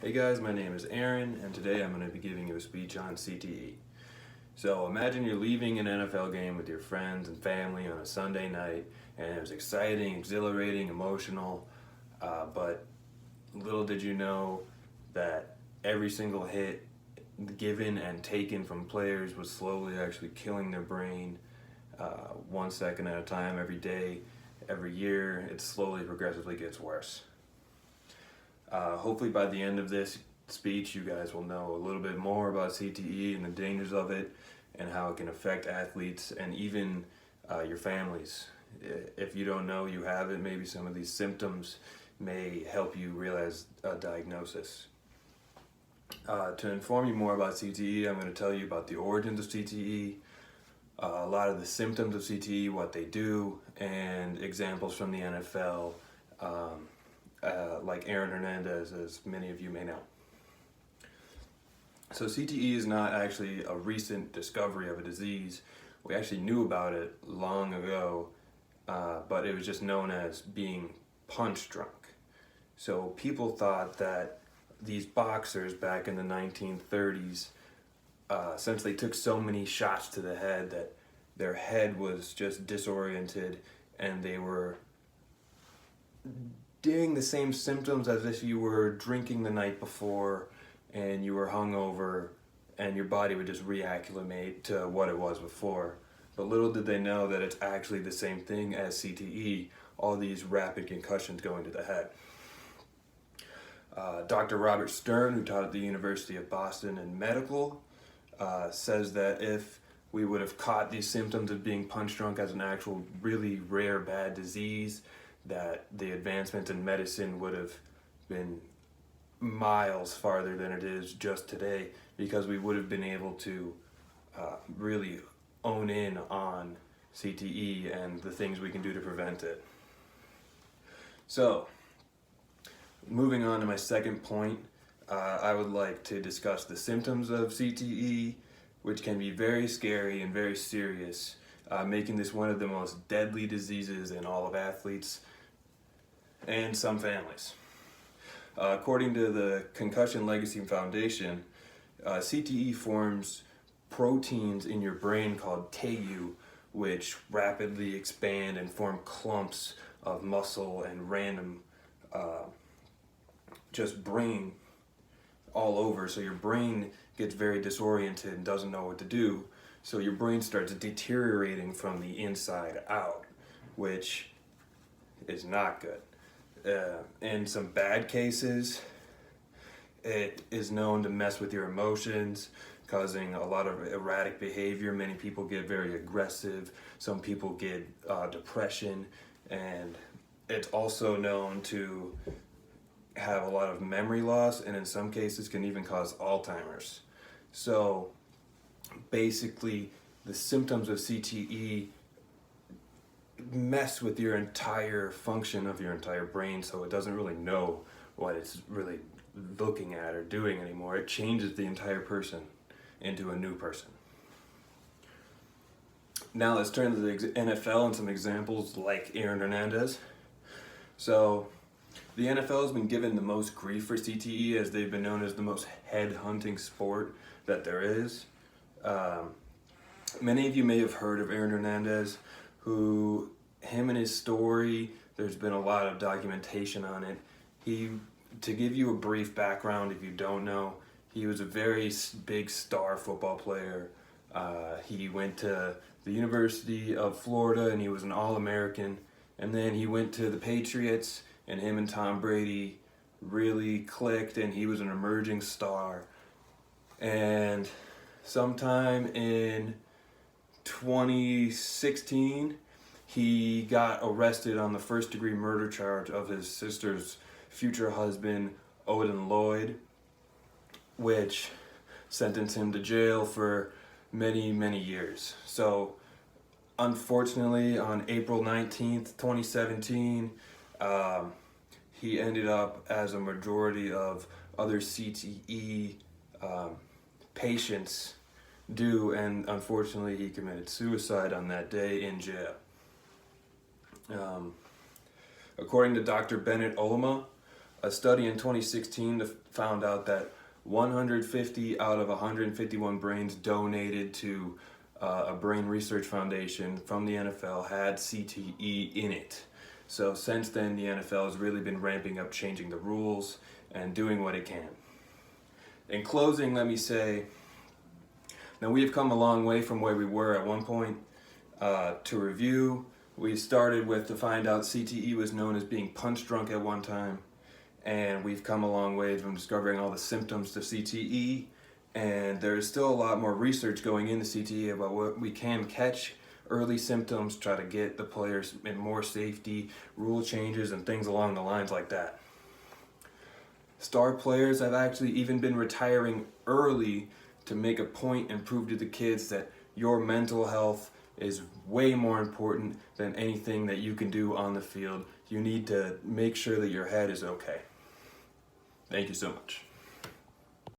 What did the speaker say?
Hey guys, my name is Aaron, and today I'm going to be giving you a speech on CTE. So imagine you're leaving an NFL game with your friends and family on a Sunday night, and it was exciting, exhilarating, emotional, but little did you know that every single hit given and taken from players was slowly actually killing their brain 1 second at a time, every day, every year. It slowly, progressively gets worse. Hopefully by the end of this speech, you guys will know a little bit more about CTE and the dangers of it and how it can affect athletes and even your families. If you don't know you have it, maybe some of these symptoms may help you realize a diagnosis. To inform you more about CTE, I'm going to tell you about the origins of CTE, a lot of the symptoms of CTE, what they do, and examples from the NFL, like Aaron Hernandez, as many of you may know. So CTE is not actually a recent discovery of a disease. We actually knew about it long ago, but it was just known as being punch drunk. So people thought that these boxers back in the 1930s essentially took so many shots to the head that their head was just disoriented, and they were getting the same symptoms as if you were drinking the night before and you were hungover, and your body would just reacclimate to what it was before. But little did they know that it's actually the same thing as CTE, all these rapid concussions going to the head. Dr. Robert Stern, who taught at the University of Boston in medical, says that if we would have caught these symptoms of being punch drunk as an actual really rare bad disease, that the advancements in medicine would have been miles farther than it is just today, because we would have been able to really own in on CTE and the things we can do to prevent it. So, moving on to my second point, I would like to discuss the symptoms of CTE, which can be very scary and very serious, making this one of the most deadly diseases in all of athletes and some families. According to the Concussion Legacy Foundation, CTE forms proteins in your brain called tau, which rapidly expand and form clumps of muscle and random just brain all over. So your brain gets very disoriented and doesn't know what to do. So your brain starts deteriorating from the inside out, which is not good. In some bad cases, it is known to mess with your emotions, causing a lot of erratic behavior. Many people get very aggressive. Some people get depression, and it's also known to have a lot of memory loss, and in some cases can even cause Alzheimer's. So basically, the symptoms of CTE mess with your entire function of your entire brain, so it doesn't really know what it's really looking at or doing anymore. It changes the entire person into a new person. Now let's turn to the NFL and some examples like Aaron Hernandez. So the NFL has been given the most grief for CTE, as they've been known as the most head-hunting sport that there is. Many of you may have heard of Aaron Hernandez, him and his story, there's been a lot of documentation on it. To give you a brief background, if you don't know, he was a very big star football player. He went to the University of Florida and he was an All-American. And then he went to the Patriots, and him and Tom Brady really clicked, and he was an emerging star. And sometime in 2016, he got arrested on the first-degree murder charge of his sister's future husband, Odin Lloyd, which sentenced him to jail for many, many years. So, unfortunately, on April 19th, 2017, he ended up, as a majority of other CTE patients do, and unfortunately he committed suicide on that day in jail. According to Dr. Bennett Olema, A study in 2016 found out that 150 out of 151 brains donated to a brain research foundation from the NFL had CTE in it. So since then, the NFL has really been ramping up changing the rules and doing what it can. In closing, let me say, now we have come a long way from where we were at one point. To review, we started with to find out CTE was known as being punch drunk at one time, and we've come a long way from discovering all the symptoms to CTE, and there's still a lot more research going into CTE about what we can catch early symptoms, try to get the players in more safety, rule changes, and things along the lines like that. Star players have actually even been retiring early to make a point and prove to the kids that your mental health is way more important than anything that you can do on the field. You need to make sure that your head is okay. Thank you so much.